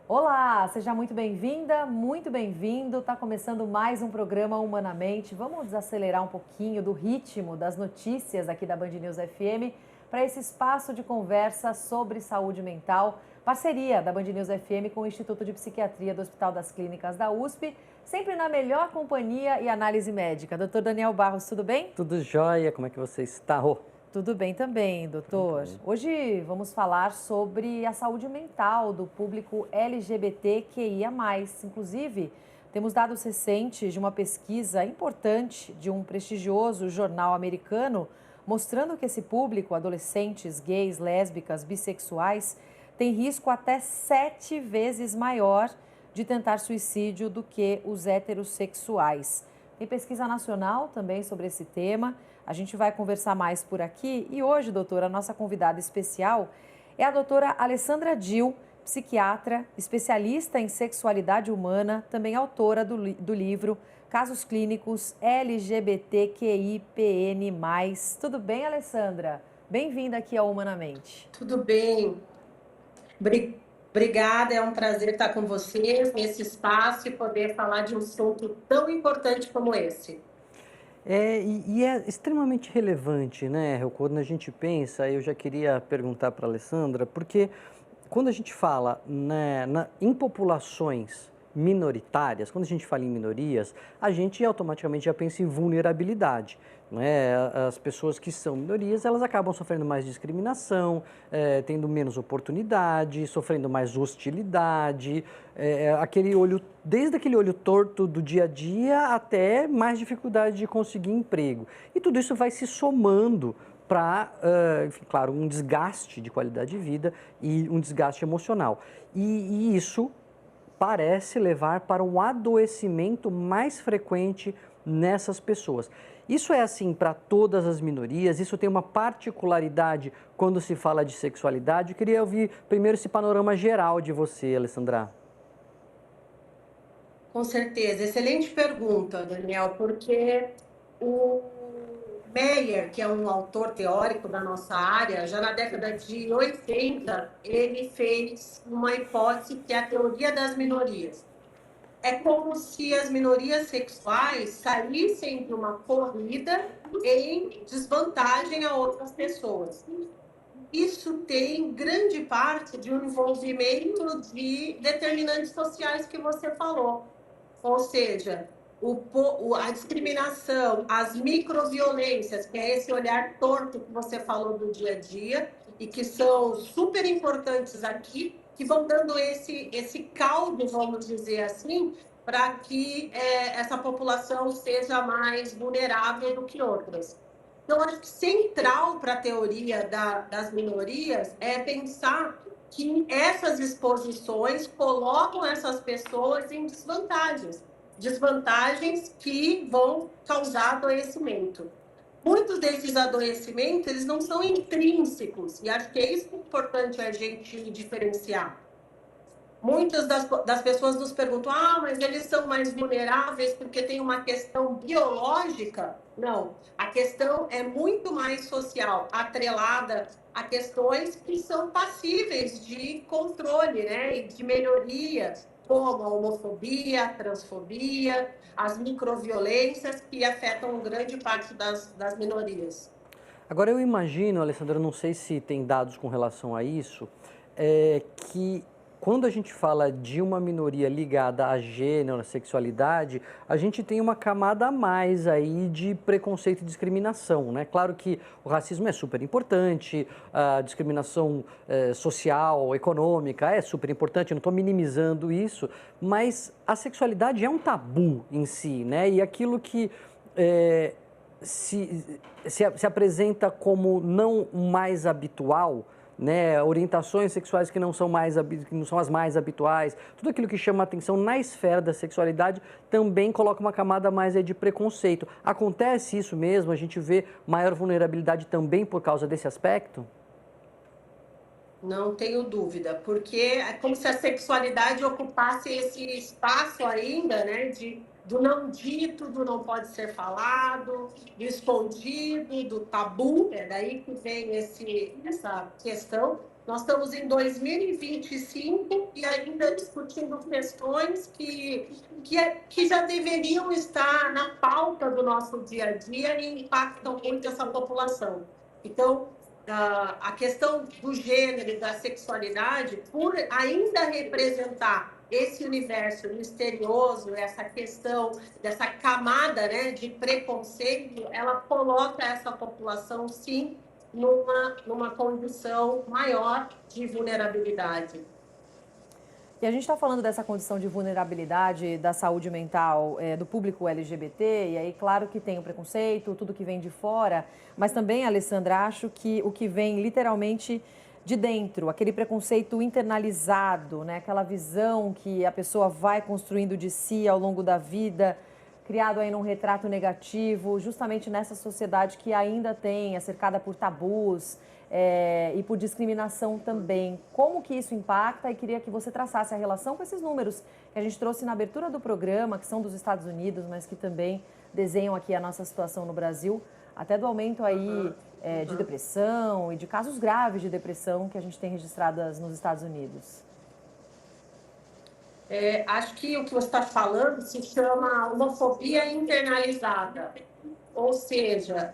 Olá, seja muito bem-vinda, muito bem-vindo. Está começando mais um programa Humanamente. Vamos desacelerar um pouquinho do ritmo das notícias aqui da Band News FM para esse espaço de conversa sobre saúde mental, parceria da Band News FM com o Instituto de Psiquiatria do Hospital das Clínicas da USP, sempre na melhor companhia e análise médica. Doutor Daniel Barros, tudo bem? Tudo jóia, como é que você está, Rô? Tudo bem também, Tá doutor. bom. Hoje vamos falar sobre a saúde mental do público LGBTQIA+. Inclusive, temos dados recentes de uma pesquisa importante de um prestigioso jornal americano mostrando que esse público, adolescentes, gays, lésbicas, bissexuais, tem risco até 7 vezes maior de tentar suicídio do que os heterossexuais. Tem pesquisa nacional também sobre esse tema. A gente vai conversar mais por aqui. E hoje, doutora, a nossa convidada especial é a doutora Alessandra Dil, psiquiatra, especialista em sexualidade humana, também autora do livro Casos Clínicos LGBTQIPN+. Tudo bem, Alessandra? Bem-vinda aqui ao Humanamente. Tudo bem. Obrigada, é um prazer estar com vocês nesse espaço e poder falar de um assunto tão importante como esse. E é extremamente relevante, né, Rô? Quando a gente pensa, eu já queria perguntar para a Alessandra, porque quando a gente fala em populações minoritárias, quando a gente fala em minorias, a gente automaticamente já pensa em vulnerabilidade. Né? As pessoas que são minorias, elas acabam sofrendo mais discriminação, tendo menos oportunidade, sofrendo mais hostilidade, desde aquele olho torto do dia a dia até mais dificuldade de conseguir emprego. E tudo isso vai se somando para, claro, um desgaste de qualidade de vida e um desgaste emocional. E isso parece levar para um adoecimento mais frequente nessas pessoas. Isso é assim para todas as minorias? Isso tem uma particularidade quando se fala de sexualidade? Eu queria ouvir primeiro esse panorama geral de você, Alessandra. Com certeza. Excelente pergunta, Daniel, porque o Meyer, que é um autor teórico da nossa área, já na década de 80, ele fez uma hipótese que é a teoria das minorias. É como se as minorias sexuais saíssem de uma corrida em desvantagem a outras pessoas. Isso tem grande parte de um envolvimento de determinantes sociais que você falou. Ou seja, a discriminação, as microviolências, que é esse olhar torto que você falou do dia a dia, e que são super importantes aqui, que vão dando esse caldo, vamos dizer assim, para que essa população seja mais vulnerável do que outras. Então, acho que central para a teoria das minorias é pensar que essas exposições colocam essas pessoas em desvantagens que vão causar adoecimento. Muitos desses adoecimentos, eles não são intrínsecos, e acho que é isso que é importante a gente diferenciar. Muitas das pessoas nos perguntam, mas eles são mais vulneráveis porque tem uma questão biológica? Não, a questão é muito mais social, atrelada a questões que são passíveis de controle, né, e de melhoria, como a homofobia, a transfobia, as microviolências que afetam grande parte das minorias. Agora eu imagino, Alessandra, não sei se tem dados com relação a isso, que quando a gente fala de uma minoria ligada a gênero, a sexualidade, a gente tem uma camada a mais aí de preconceito e discriminação, né? Claro que o racismo é super importante, a discriminação social, econômica é super importante, eu não estou minimizando isso, mas a sexualidade é um tabu em si, né? E aquilo que se apresenta como não mais habitual, né, orientações sexuais que não são as mais habituais, tudo aquilo que chama atenção na esfera da sexualidade também coloca uma camada mais aí de preconceito. Acontece isso mesmo? A gente vê maior vulnerabilidade também por causa desse aspecto? Não tenho dúvida, porque é como se a sexualidade ocupasse esse espaço ainda, né, do não dito, do não pode ser falado, do escondido, do tabu. É daí que vem essa questão. Nós estamos em 2025 e ainda discutindo questões que já deveriam estar na pauta do nosso dia a dia e impactam muito essa população. Então, a questão do gênero e da sexualidade, por ainda representar esse universo misterioso, essa questão dessa camada, né, de preconceito, ela coloca essa população, sim, numa condição maior de vulnerabilidade. E a gente está falando dessa condição de vulnerabilidade da saúde mental do público LGBT, e aí claro que tem o preconceito, tudo que vem de fora, mas também, Alessandra, acho que o que vem literalmente de dentro, aquele preconceito internalizado, né? Aquela visão que a pessoa vai construindo de si ao longo da vida, criado aí num retrato negativo, justamente nessa sociedade que ainda é cercada por tabus e por discriminação também. Como que isso impacta? E queria que você traçasse a relação com esses números que a gente trouxe na abertura do programa, que são dos Estados Unidos, mas que também desenham aqui a nossa situação no Brasil, até do aumento aí de depressão e de casos graves de depressão que a gente tem registradas nos Estados Unidos. Acho que o que você está falando se chama homofobia internalizada. Ou seja,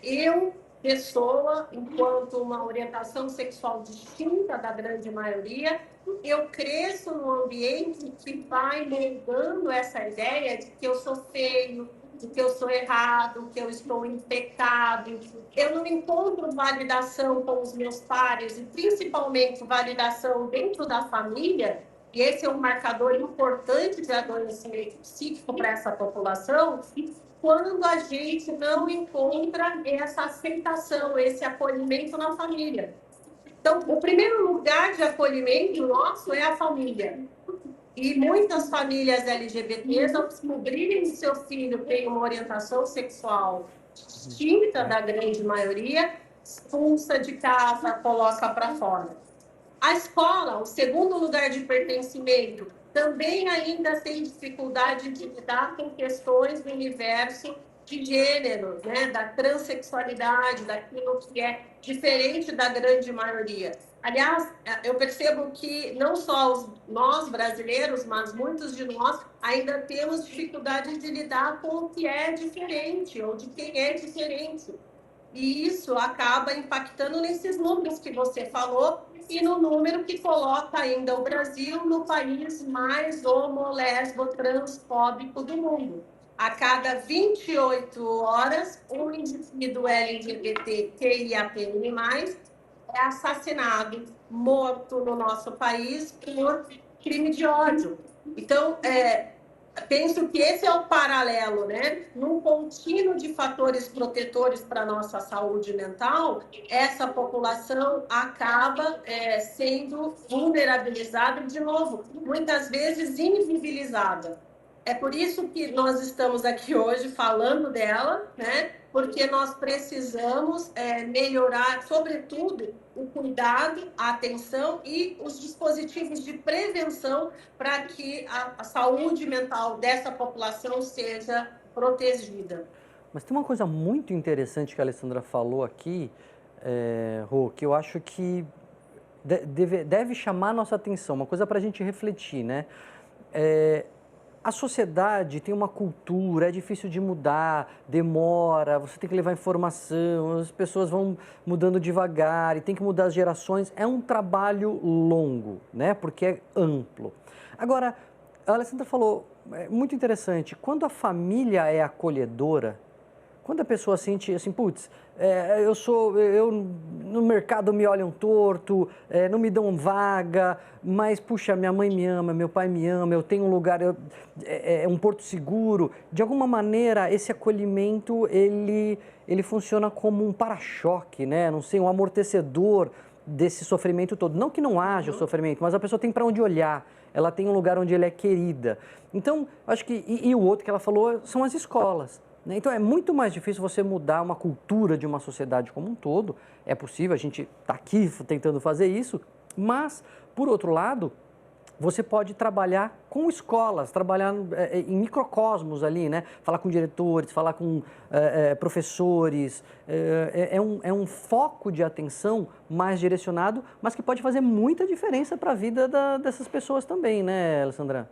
eu, pessoa, enquanto uma orientação sexual distinta da grande maioria, eu cresço num ambiente que vai moldando essa ideia de que eu sou feio, de que eu sou errado, que eu estou em pecado. Eu não encontro validação com os meus pares, e principalmente validação dentro da família. E esse é um marcador importante de adoecimento psíquico para essa população, quando a gente não encontra essa aceitação, esse acolhimento na família. Então, o primeiro lugar de acolhimento nosso é a família. E muitas famílias LGBTs, ao descobrirem que seu filho tem uma orientação sexual distinta da grande maioria, expulsa de casa, coloca para fora. A escola, o segundo lugar de pertencimento, também ainda tem dificuldade de lidar com questões do universo de gênero, né, da transexualidade, daquilo que é diferente da grande maioria. Aliás, eu percebo que não só nós brasileiros, mas muitos de nós ainda temos dificuldade de lidar com o que é diferente ou de quem é diferente. E isso acaba impactando nesses números que você falou e no número que coloca ainda o Brasil no país mais homo-lesbo-transfóbico do mundo. A cada 28 horas, um indivíduo LGBTQIAPN+, é assassinado, morto no nosso país por crime de ódio. Então, penso que esse é o paralelo, né? Num contínuo de fatores protetores para a nossa saúde mental, essa população acaba sendo vulnerabilizada de novo, muitas vezes invisibilizada. É por isso que nós estamos aqui hoje falando dela, né? Porque nós precisamos melhorar, sobretudo, o cuidado, a atenção e os dispositivos de prevenção para que a saúde mental dessa população seja protegida. Mas tem uma coisa muito interessante que a Alessandra falou aqui, Rô, que eu acho que deve chamar a nossa atenção, uma coisa para a gente refletir, né? A sociedade tem uma cultura, é difícil de mudar, demora, você tem que levar informação, as pessoas vão mudando devagar e tem que mudar as gerações. É um trabalho longo, né? Porque é amplo. Agora, a Alessandra falou, muito interessante, quando a família é acolhedora, quando a pessoa sente assim, putz, no mercado me olham torto, não me dão vaga, mas, puxa, minha mãe me ama, meu pai me ama, eu tenho um lugar, um porto seguro. De alguma maneira, esse acolhimento, ele funciona como um para-choque, né? Não sei, um amortecedor desse sofrimento todo. Não que não haja sofrimento, mas a pessoa tem para onde olhar, ela tem um lugar onde ela é querida. Então, acho que, e o outro que ela falou são as escolas. Então, é muito mais difícil você mudar uma cultura de uma sociedade como um todo. É possível, a gente está aqui tentando fazer isso, mas, por outro lado, você pode trabalhar com escolas, trabalhar em microcosmos ali, né? Falar com diretores, falar com professores. É um foco de atenção mais direcionado, mas que pode fazer muita diferença para a vida dessas pessoas também, né, Alessandra?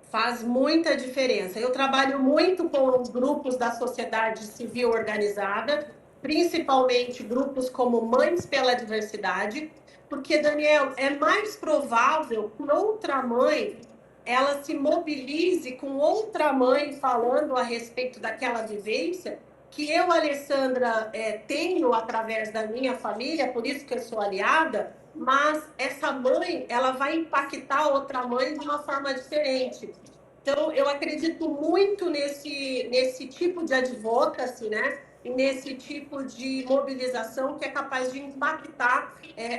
Faz muita diferença. Eu trabalho muito com os grupos da sociedade civil organizada, principalmente grupos como Mães pela Diversidade, porque, Daniel, é mais provável que outra mãe ela se mobilize com outra mãe falando a respeito daquela vivência que eu, Alessandra, tenho através da minha família, por isso que eu sou aliada, mas essa mãe, ela vai impactar outra mãe de uma forma diferente. Então, eu acredito muito nesse tipo de advocacy, né? E nesse tipo de mobilização que é capaz de impactar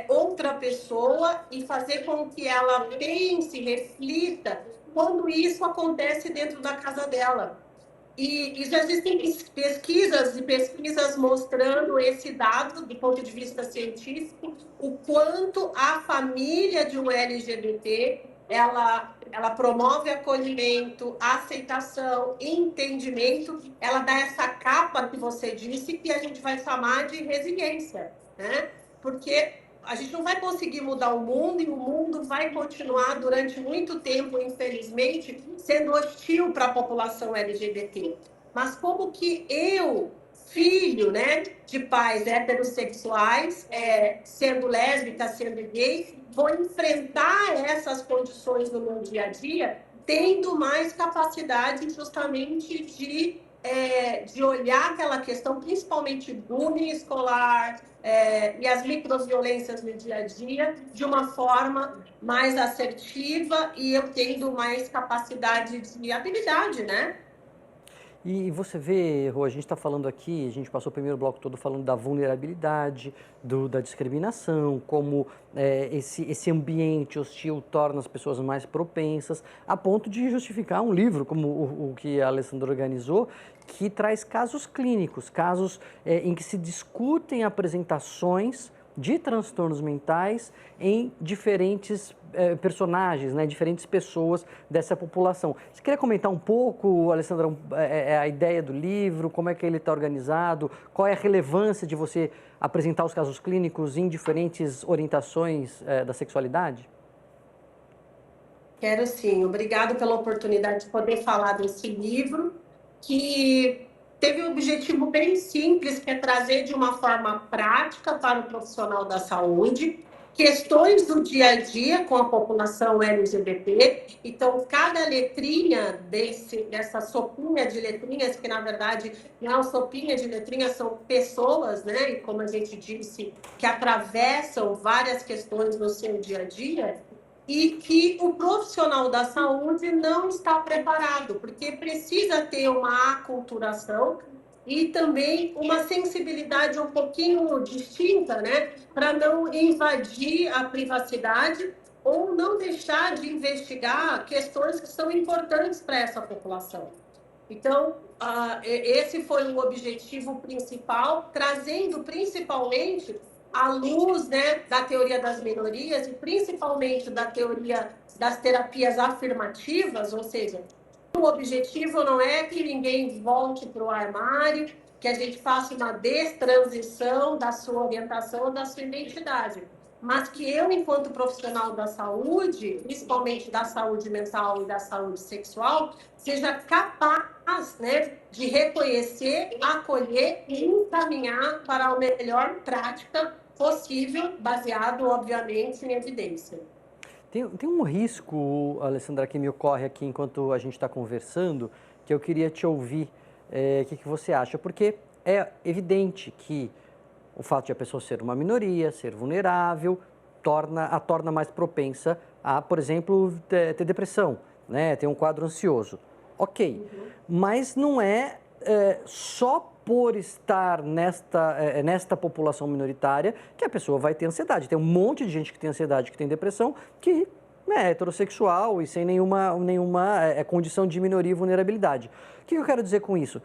outra pessoa e fazer com que ela pense, reflita, quando isso acontece dentro da casa dela. E já existem pesquisas mostrando esse dado do ponto de vista científico, o quanto a família de um LGBT ela promove acolhimento, aceitação, entendimento, ela dá essa capa que você disse que a gente vai chamar de resiliência, né? Porque a gente não vai conseguir mudar o mundo e o mundo vai continuar durante muito tempo, infelizmente, sendo hostil para a população LGBT. Mas como que eu, filho, né, de pais heterossexuais, sendo lésbica, sendo gay, vou enfrentar essas condições no meu dia a dia, tendo mais capacidade justamente de olhar aquela questão, principalmente bullying escolar e as microviolências no dia a dia, de uma forma mais assertiva e eu tendo mais capacidade de habilidade, né? E você vê, Rô, a gente está falando aqui, a gente passou o primeiro bloco todo falando da vulnerabilidade, da discriminação, como esse ambiente hostil torna as pessoas mais propensas, a ponto de justificar um livro como o que a Alessandra organizou, que traz casos clínicos, casos em que se discutem apresentações de transtornos mentais em diferentes personagens, né, diferentes pessoas dessa população. Você queria comentar um pouco, Alessandra, a ideia do livro, como é que ele está organizado, qual é a relevância de você apresentar os casos clínicos em diferentes orientações da sexualidade? Quero sim. Obrigado pela oportunidade de poder falar desse livro, que teve um objetivo bem simples, que é trazer de uma forma prática para o profissional da saúde questões do dia a dia com a população LGBT. Então, cada letrinha dessa sopinha de letrinhas, que na verdade não é uma sopinha de letrinhas, são pessoas, né? E como a gente disse, que atravessam várias questões no seu dia a dia, e que o profissional da saúde não está preparado, porque precisa ter uma aculturação e também uma sensibilidade um pouquinho distinta, né, para não invadir a privacidade ou não deixar de investigar questões que são importantes para essa população. Então, esse foi o objetivo principal, trazendo principalmente à luz, né, da teoria das minorias e principalmente da teoria das terapias afirmativas, ou seja, o objetivo não é que ninguém volte para o armário, que a gente faça uma destransição da sua orientação, da sua identidade, mas que eu, enquanto profissional da saúde, principalmente da saúde mental e da saúde sexual, seja capaz, né, de reconhecer, acolher e encaminhar para a melhor prática possível, baseado, obviamente, em evidência. Tem um risco, Alessandra, que me ocorre aqui enquanto a gente está conversando, que eu queria te ouvir, o que você acha? Porque é evidente que o fato de a pessoa ser uma minoria, ser vulnerável, a torna mais propensa a, por exemplo, ter depressão, né? Ter um quadro ansioso. Ok, mas não é só por estar nesta população minoritária que a pessoa vai ter ansiedade. Tem um monte de gente que tem ansiedade, que tem depressão, que é heterossexual e sem nenhuma condição de minoria e vulnerabilidade. O que eu quero dizer com isso?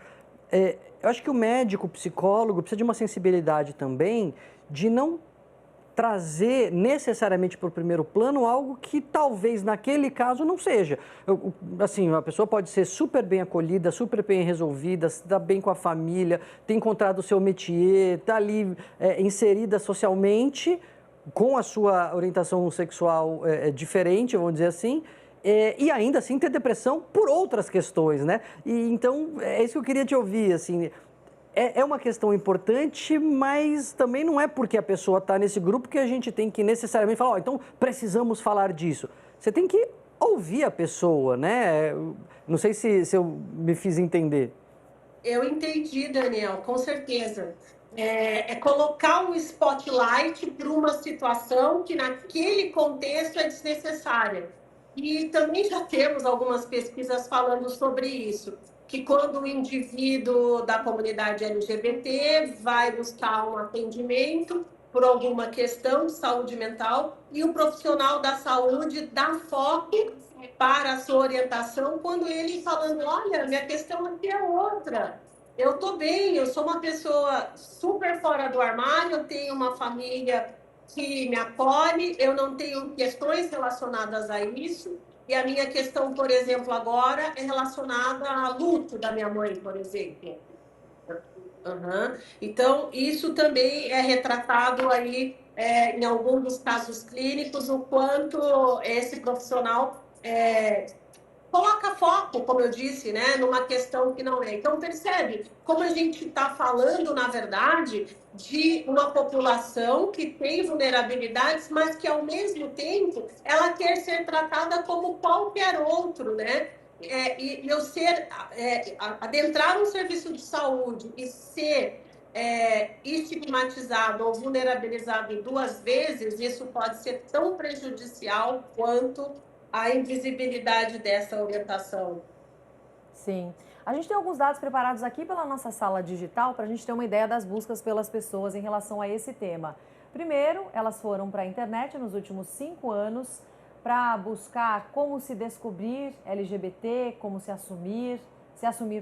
Eu acho que o médico, o psicólogo, precisa de uma sensibilidade também de não trazer necessariamente para o primeiro plano algo que talvez naquele caso não seja. Assim, a pessoa pode ser super bem acolhida, super bem resolvida, se dá bem com a família, ter encontrado o seu métier, está ali inserida socialmente, com a sua orientação sexual diferente, vamos dizer assim, e ainda assim ter depressão por outras questões, né? E então, é isso que eu queria te ouvir, assim, é uma questão importante, mas também não é porque a pessoa está nesse grupo que a gente tem que necessariamente falar, então precisamos falar disso. Você tem que ouvir a pessoa, né? Não sei se eu me fiz entender. Eu entendi, Daniel, com certeza. É colocar um spotlight para uma situação que naquele contexto é desnecessária. E também já temos algumas pesquisas falando sobre isso, que quando o indivíduo da comunidade LGBT vai buscar um atendimento por alguma questão de saúde mental e o profissional da saúde dá foco para a sua orientação quando ele falando, olha, minha questão aqui é outra. Eu estou bem, eu sou uma pessoa super fora do armário, eu tenho uma família que me acolhe, eu não tenho questões relacionadas a isso. E a minha questão, por exemplo, agora é relacionada ao luto da minha mãe, por exemplo. Uhum. Então, isso também é retratado aí em alguns dos casos clínicos, o quanto esse profissional coloca foco, como eu disse, né, numa questão que não é. Então, percebe como a gente está falando, na verdade, de uma população que tem vulnerabilidades, mas que, ao mesmo tempo, ela quer ser tratada como qualquer outro, né? E eu adentrar um serviço de saúde e ser estigmatizado ou vulnerabilizado 2 vezes, isso pode ser tão prejudicial quanto a invisibilidade dessa orientação. Sim. A gente tem alguns dados preparados aqui pela nossa sala digital para a gente ter uma ideia das buscas pelas pessoas em relação a esse tema. Primeiro, elas foram para a internet nos últimos 5 anos para buscar como se descobrir LGBT, como se assumir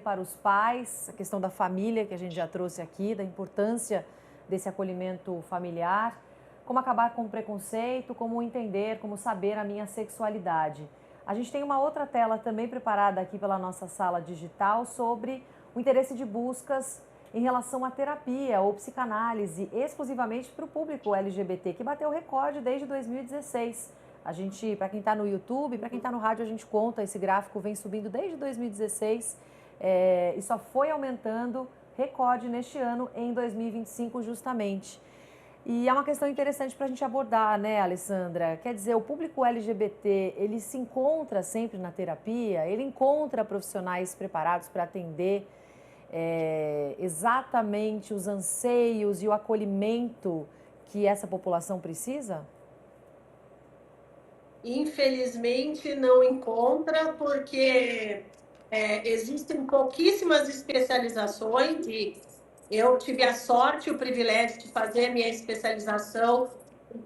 para os pais, a questão da família que a gente já trouxe aqui, da importância desse acolhimento familiar, como acabar com o preconceito, como entender, como saber a minha sexualidade. A gente tem uma outra tela também preparada aqui pela nossa sala digital sobre o interesse de buscas em relação à terapia ou psicanálise exclusivamente para o público LGBT, que bateu recorde desde 2016. A gente, para quem está no YouTube, para quem está no rádio, a gente conta, esse gráfico vem subindo desde 2016 e só foi aumentando recorde neste ano, em 2025 justamente. E é uma questão interessante para a gente abordar, né, Alessandra? Quer dizer, o público LGBT, ele se encontra sempre na terapia? Ele encontra profissionais preparados para atender exatamente os anseios e o acolhimento que essa população precisa? Infelizmente, não encontra, porque existem pouquíssimas especializações e eu tive a sorte e o privilégio de fazer a minha especialização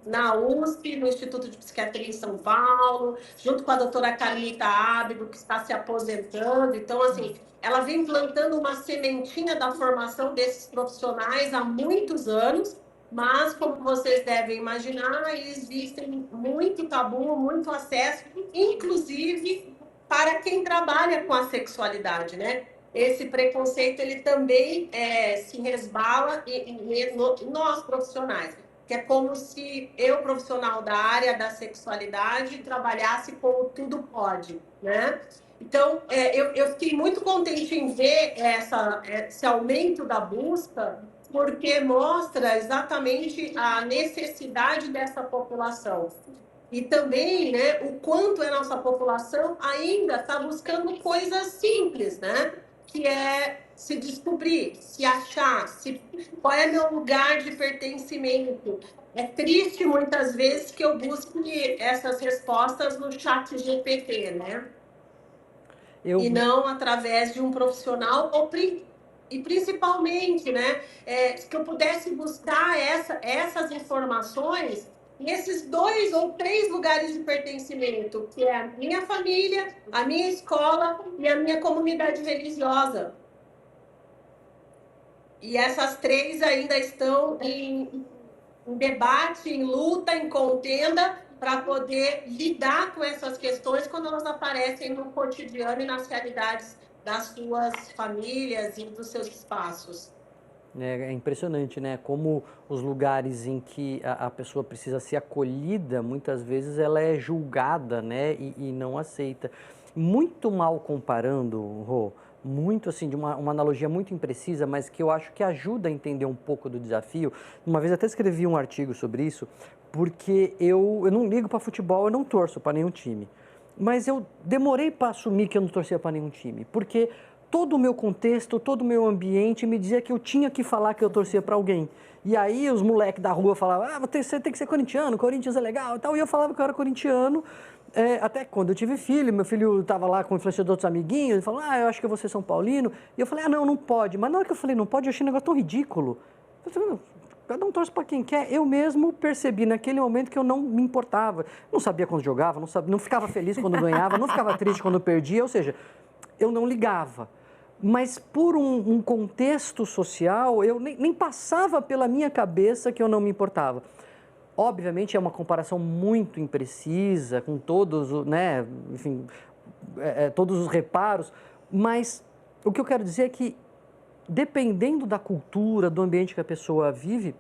na USP, no Instituto de Psiquiatria em São Paulo, junto com a doutora Carlita Ábigo, que está se aposentando. Então, assim, ela vem plantando uma sementinha da formação desses profissionais há muitos anos, mas, como vocês devem imaginar, existem muito tabu, muito acesso, inclusive para quem trabalha com a sexualidade, né? Esse preconceito, ele também se resbala em nós profissionais, que é como se eu, profissional da área da sexualidade, trabalhasse como tudo pode, né? Então, eu fiquei muito contente em ver esse aumento da busca, porque mostra exatamente a necessidade dessa população. E também, né, o quanto a nossa população ainda está buscando coisas simples, né? Que é se descobrir, se achar, qual é meu lugar de pertencimento. É triste muitas vezes que eu busque essas respostas no chat GPT, né? E não através de um profissional, e principalmente, né, que eu pudesse buscar essas informações nesses 2 ou 3 lugares de pertencimento, que é a minha família, a minha escola e a minha comunidade religiosa. E essas 3 ainda estão em debate, em luta, em contenda, para poder lidar com essas questões quando elas aparecem no cotidiano e nas realidades das suas famílias e dos seus espaços. É impressionante, né? Como os lugares em que a pessoa precisa ser acolhida, muitas vezes ela é julgada, né? E não aceita. Muito mal comparando, Rô, muito assim, de uma analogia muito imprecisa, mas que eu acho que ajuda a entender um pouco do desafio. Uma vez até escrevi um artigo sobre isso, porque eu não ligo para futebol, eu não torço para nenhum time. Mas eu demorei para assumir que eu não torcia para nenhum time, porque todo o meu contexto, todo o meu ambiente me dizia que eu tinha que falar que eu torcia para alguém. E aí os moleques da rua falavam, você tem que ser corintiano, Corinthians é legal e tal. E eu falava que eu era corintiano, até quando eu tive filho, meu filho estava lá com influência de outros amiguinhos, ele falou, eu acho que eu vou ser São Paulino. E eu falei, não pode. Mas na hora que eu falei, não pode, eu achei um negócio tão ridículo. Eu falei, cada um torce para quem quer. Eu mesmo percebi naquele momento que eu não me importava. Não sabia quando jogava, não ficava feliz quando ganhava, não ficava triste quando perdia, ou seja, eu não ligava. Mas por um contexto social, eu nem passava pela minha cabeça que eu não me importava. Obviamente é uma comparação muito imprecisa, com todos, né, enfim, todos os reparos, mas o que eu quero dizer é que, dependendo da cultura, do ambiente que a pessoa vive,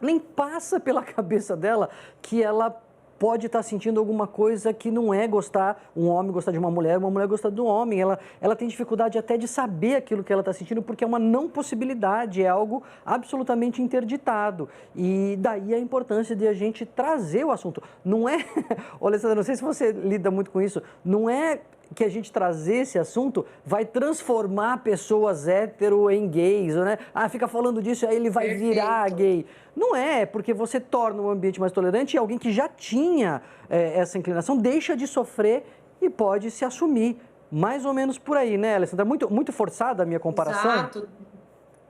nem passa pela cabeça dela que ela pode estar sentindo alguma coisa que não é gostar, um homem gostar de uma mulher gostar do homem. Ela tem dificuldade até de saber aquilo que ela está sentindo, porque é uma não possibilidade, é algo absolutamente interditado. E daí a importância de a gente trazer o assunto. Não é, olha, Sandra, não sei se você lida muito com isso, não é que a gente trazer esse assunto vai transformar pessoas hétero em gays, né? Fica falando disso, aí ele vai virar gay. Não é, porque você torna o ambiente mais tolerante e alguém que já tinha essa inclinação deixa de sofrer e pode se assumir. Mais ou menos por aí, né, Alessandra? Muito forçada a minha comparação? Exato.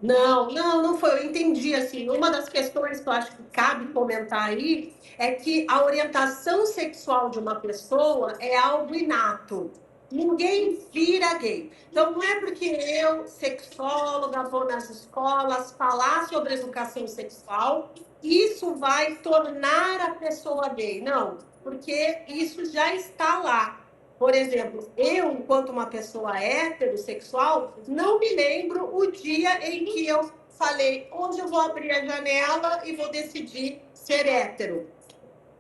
Não foi. Eu entendi, assim, uma das questões que eu acho que cabe comentar aí é que a orientação sexual de uma pessoa é algo inato. Ninguém vira gay. Então, não é porque eu, sexóloga, vou nas escolas falar sobre educação sexual, isso vai tornar a pessoa gay. Não, porque isso já está lá. Por exemplo, eu, enquanto uma pessoa heterossexual, não me lembro o dia em que eu falei, hoje eu vou abrir a janela e vou decidir ser hétero.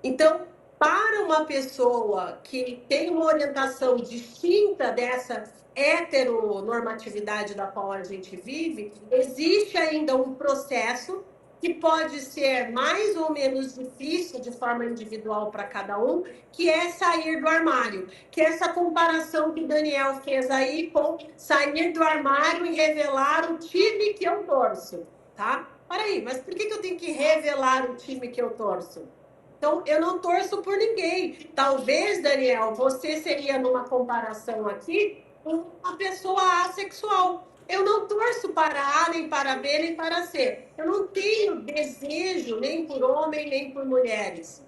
Então, para uma pessoa que tem uma orientação distinta dessa heteronormatividade da qual a gente vive, existe ainda um processo que pode ser mais ou menos difícil de forma individual para cada um, que é sair do armário. Que é essa comparação que o Daniel fez aí com sair do armário e revelar o time que eu torço, tá? Peraí, mas por que eu tenho que revelar o time que eu torço? Então, eu não torço por ninguém. Talvez, Daniel, você seria, numa comparação aqui, uma pessoa assexual. Eu não torço para A, nem para B, nem para C. Eu não tenho desejo nem por homem, nem por mulheres,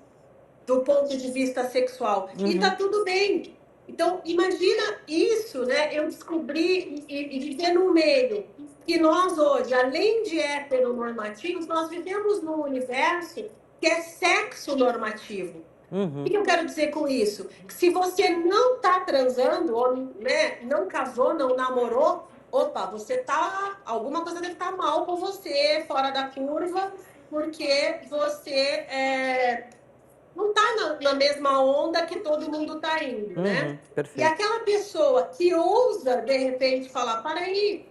do ponto de vista sexual. E tá tudo bem. Então, imagina isso, né? Eu descobri e viver num meio que nós hoje, além de heteronormativos, nós vivemos num universo que é sexo normativo. O que eu quero dizer com isso? Que se você não está transando, ou, né, não casou, não namorou, opa, você tá. Alguma coisa deve estar mal com você, fora da curva, porque você não está na mesma onda que todo mundo está indo, né? Perfeito. E aquela pessoa que ousa, de repente, falar, para aí,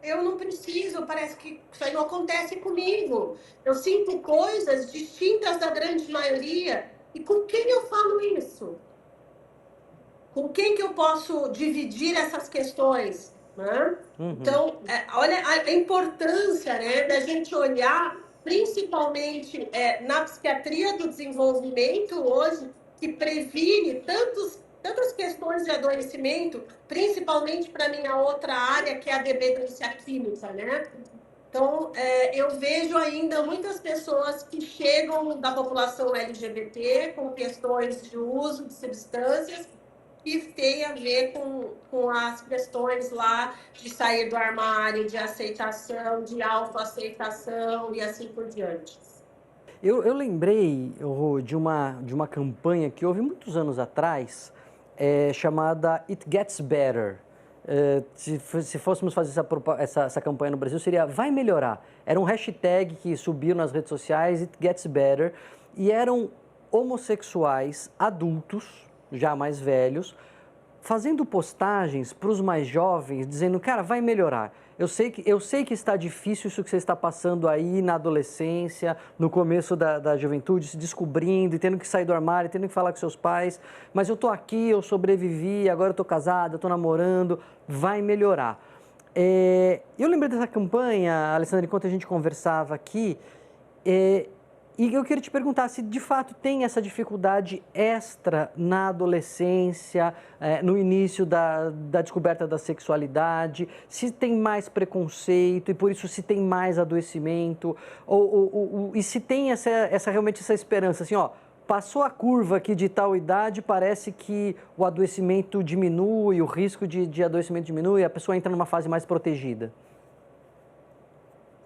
eu não preciso, parece que isso aí não acontece comigo. Eu sinto coisas distintas da grande maioria. E com quem eu falo isso? Com quem que eu posso dividir essas questões? Né? Então, olha a importância, né, da gente olhar, principalmente na psiquiatria do desenvolvimento hoje, que previne tantas questões de adoecimento, principalmente para minha outra área, que é a dependência química, né? Então, eu vejo ainda muitas pessoas que chegam da população LGBT com questões de uso de substâncias que tem a ver com as questões lá de sair do armário, de aceitação, de autoaceitação e assim por diante. Eu lembrei, Rô, de uma campanha que houve muitos anos atrás, chamada It Gets Better. Se fôssemos fazer essa campanha no Brasil, seria Vai Melhorar. Era um hashtag que subiu nas redes sociais, It Gets Better, e eram homossexuais adultos, já mais velhos, fazendo postagens para os mais jovens, dizendo, cara, vai melhorar. Eu sei que está difícil isso que você está passando aí na adolescência, no começo da juventude, se descobrindo e tendo que sair do armário, tendo que falar com seus pais, mas eu estou aqui, eu sobrevivi, agora eu estou casada, estou namorando, vai melhorar. Eu lembrei dessa campanha, Alessandra, enquanto a gente conversava aqui, e eu queria te perguntar se de fato tem essa dificuldade extra na adolescência, no início da descoberta da sexualidade, se tem mais preconceito e por isso se tem mais adoecimento, e se tem realmente essa esperança, assim, ó, passou a curva aqui de tal idade, parece que o adoecimento diminui, o risco de adoecimento diminui, a pessoa entra numa fase mais protegida.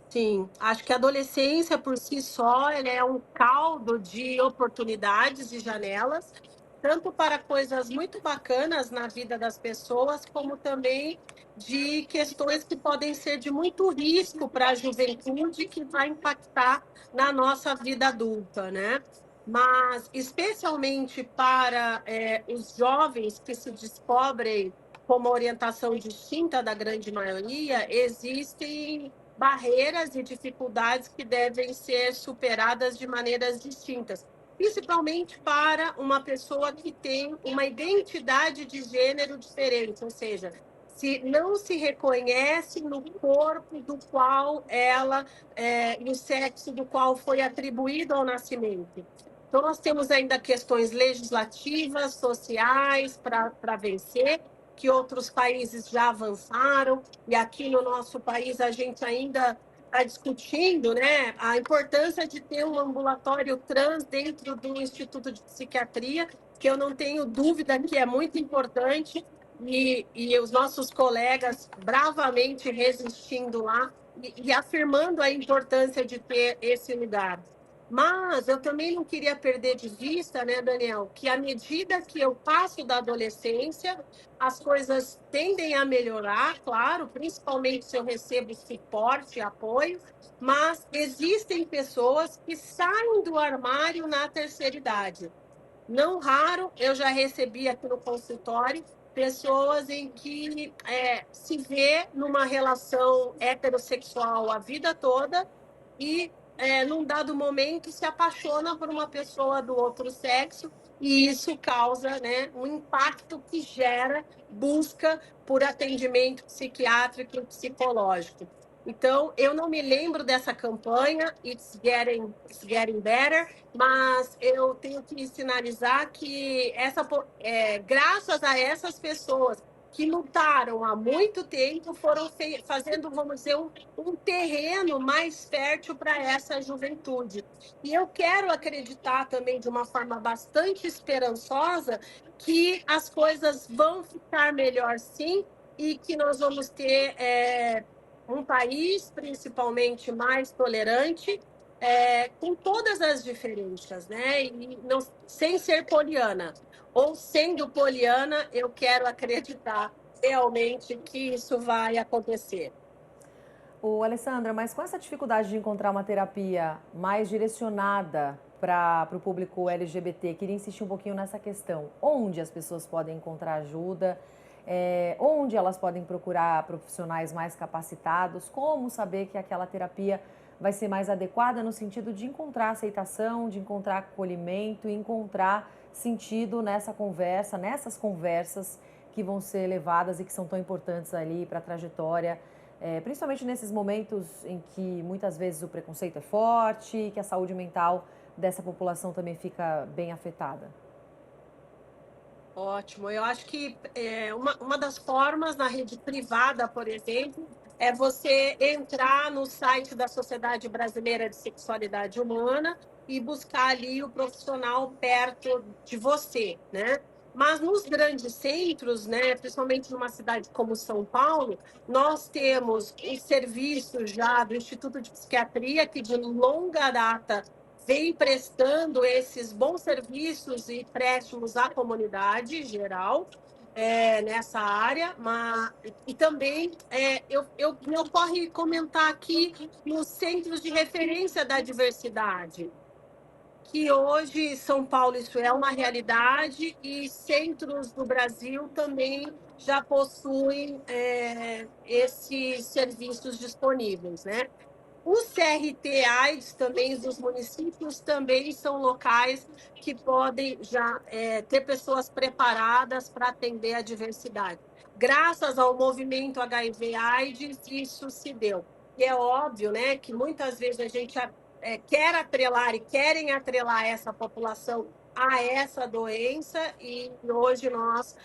Sim, acho que a adolescência por si só ela é um caldo de oportunidades e janelas, tanto para coisas muito bacanas na vida das pessoas, como também de questões que podem ser de muito risco para a juventude, que vai impactar na nossa vida adulta, né? Mas, especialmente para os jovens que se descobrem com uma orientação distinta da grande maioria, existem barreiras e dificuldades que devem ser superadas de maneiras distintas, principalmente para uma pessoa que tem uma identidade de gênero diferente, ou seja, se não se reconhece no corpo do qual ela, no sexo do qual foi atribuído ao nascimento. Então, nós temos ainda questões legislativas, sociais para vencer, que outros países já avançaram, e aqui no nosso país a gente ainda está discutindo, né, a importância de ter um ambulatório trans dentro do Instituto de Psiquiatria, que eu não tenho dúvida que é muito importante, e os nossos colegas bravamente resistindo lá e afirmando a importância de ter esse lugar. Mas eu também não queria perder de vista, né, Daniel, que à medida que eu passo da adolescência, as coisas tendem a melhorar, claro, principalmente se eu recebo suporte e apoio, mas existem pessoas que saem do armário na terceira idade. Não raro, eu já recebi aqui no consultório pessoas em que se vê numa relação heterossexual a vida toda e, num dado momento, se apaixona por uma pessoa do outro sexo e isso causa, né, um impacto que gera busca por atendimento psiquiátrico e psicológico. Então, eu não me lembro dessa campanha, It's Getting Better, mas eu tenho que sinalizar que graças a essas pessoas que lutaram há muito tempo, foram fazendo, vamos dizer, um terreno mais fértil para essa juventude. E eu quero acreditar também, de uma forma bastante esperançosa, que as coisas vão ficar melhor sim, e que nós vamos ter um país, principalmente, mais tolerante, com todas as diferenças, né? E não, sem ser poliana. Ou sendo poliana, eu quero acreditar realmente que isso vai acontecer. Ô, Alessandra, mas com essa dificuldade de encontrar uma terapia mais direcionada para o público LGBT, queria insistir um pouquinho nessa questão. Onde as pessoas podem encontrar ajuda? Onde elas podem procurar profissionais mais capacitados? Como saber que aquela terapia vai ser mais adequada no sentido de encontrar aceitação, de encontrar acolhimento e encontrar sentido nessas conversas que vão ser levadas e que são tão importantes ali para a trajetória, principalmente nesses momentos em que muitas vezes o preconceito é forte e que a saúde mental dessa população também fica bem afetada. Ótimo. Eu acho que uma das formas na rede privada, por exemplo, é você entrar no site da Sociedade Brasileira de Sexualidade Humana e buscar ali o profissional perto de você, né? Mas nos grandes centros, né, principalmente numa cidade como São Paulo, nós temos o serviço já do Instituto de Psiquiatria, que de longa data vem prestando esses bons serviços e préstimos à comunidade geral, nessa área, e também me ocorre comentar aqui nos centros de referência da diversidade, que hoje São Paulo isso é uma realidade e centros do Brasil também já possuem esses serviços disponíveis, né? O CRT-AIDS também, dos municípios, também são locais que podem já ter pessoas preparadas para atender a diversidade. Graças ao movimento HIV-AIDS, isso se deu. E é óbvio, né, que muitas vezes a gente quer atrelar e querem atrelar essa população a essa doença, e hoje nós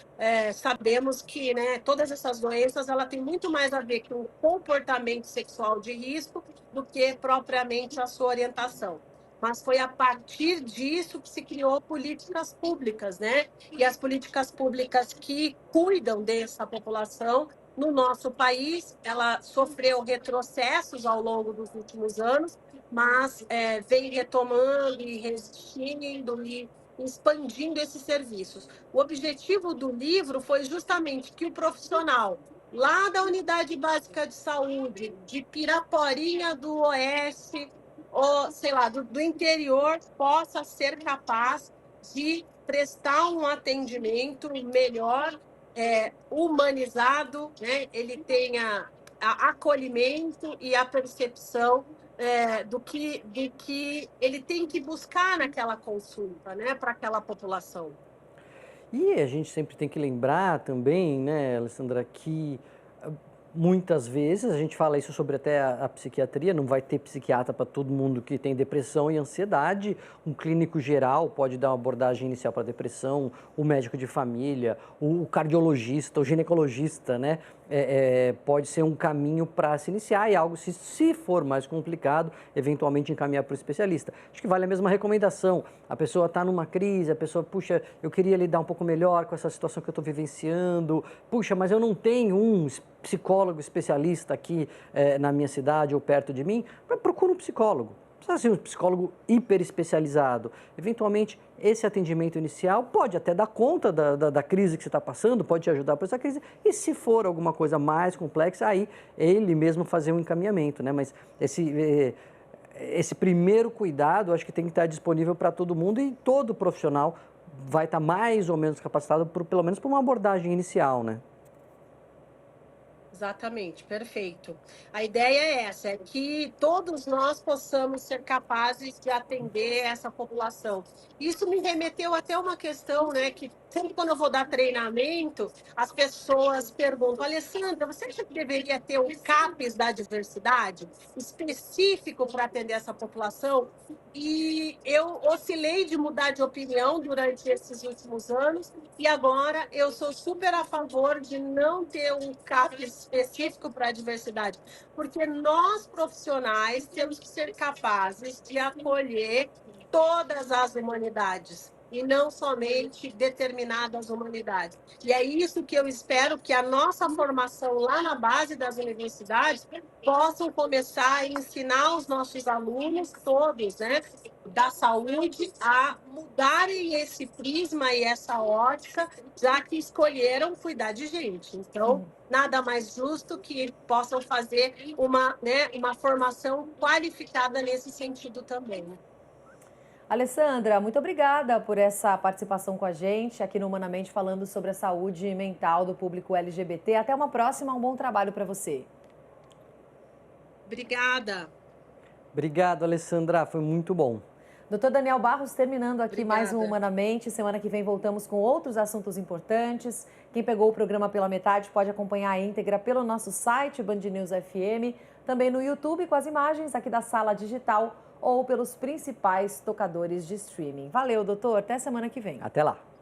sabemos que, né, todas essas doenças ela tem muito mais a ver com o comportamento sexual de risco do que propriamente a sua orientação. Mas foi a partir disso que se criou políticas públicas, né? E as políticas públicas que cuidam dessa população no nosso país, ela sofreu retrocessos ao longo dos últimos anos, mas vem retomando e resistindo e expandindo esses serviços. O objetivo do livro foi justamente que o profissional lá da Unidade Básica de Saúde, de Piraporinha do Oeste, ou sei lá, do interior, possa ser capaz de prestar um atendimento melhor, humanizado, né? Ele tenha acolhimento e a percepção do que ele tem que buscar naquela consulta, né, para aquela população. E a gente sempre tem que lembrar também, né, Alessandra, que muitas vezes a gente fala isso sobre até a psiquiatria, não vai ter psiquiatra para todo mundo que tem depressão e ansiedade. Um clínico geral pode dar uma abordagem inicial para depressão, o médico de família, o cardiologista, o ginecologista, né? Pode ser um caminho para se iniciar e algo, se for mais complicado, eventualmente encaminhar para o especialista. Acho que vale a mesma recomendação. A pessoa está numa crise, a pessoa, puxa, eu queria lidar um pouco melhor com essa situação que eu estou vivenciando, puxa, mas eu não tenho um psicólogo especialista aqui na minha cidade ou perto de mim, procura um psicólogo. Precisa ser um psicólogo hiper especializado. Eventualmente, esse atendimento inicial pode até dar conta da crise que você está passando, pode te ajudar para essa crise. E se for alguma coisa mais complexa, aí ele mesmo fazer um encaminhamento, né? Mas esse primeiro cuidado, acho que tem que estar disponível para todo mundo e todo profissional vai estar mais ou menos capacitado, pelo menos por uma abordagem inicial, né? Exatamente, perfeito. A ideia é essa, é que todos nós possamos ser capazes de atender essa população. Isso me remeteu até uma questão, né, que sempre quando eu vou dar treinamento, as pessoas perguntam, Alessandra, você acha que deveria ter um CAPES da diversidade específico para atender essa população? E eu oscilei de mudar de opinião durante esses últimos anos, e agora eu sou super a favor de não ter um CAPES específico para a diversidade, porque nós profissionais temos que ser capazes de acolher todas as humanidades e não somente determinadas humanidades. E é isso que eu espero que a nossa formação lá na base das universidades possam começar a ensinar os nossos alunos todos, né, da saúde, a mudarem esse prisma e essa ótica, já que escolheram cuidar de gente. Então, nada mais justo que possam fazer uma formação qualificada nesse sentido também. Alessandra, muito obrigada por essa participação com a gente aqui no Humanamente, falando sobre a saúde mental do público LGBT. Até uma próxima, um bom trabalho para você. Obrigada. Obrigado, Alessandra, foi muito bom. Doutor Daniel Barros, terminando aqui Obrigada. mais um Humanamente. Semana que vem voltamos com outros assuntos importantes. Quem pegou o programa pela metade pode acompanhar a íntegra pelo nosso site, Band News FM, também no YouTube com as imagens aqui da sala digital ou pelos principais tocadores de streaming. Valeu, doutor. Até semana que vem. Até lá.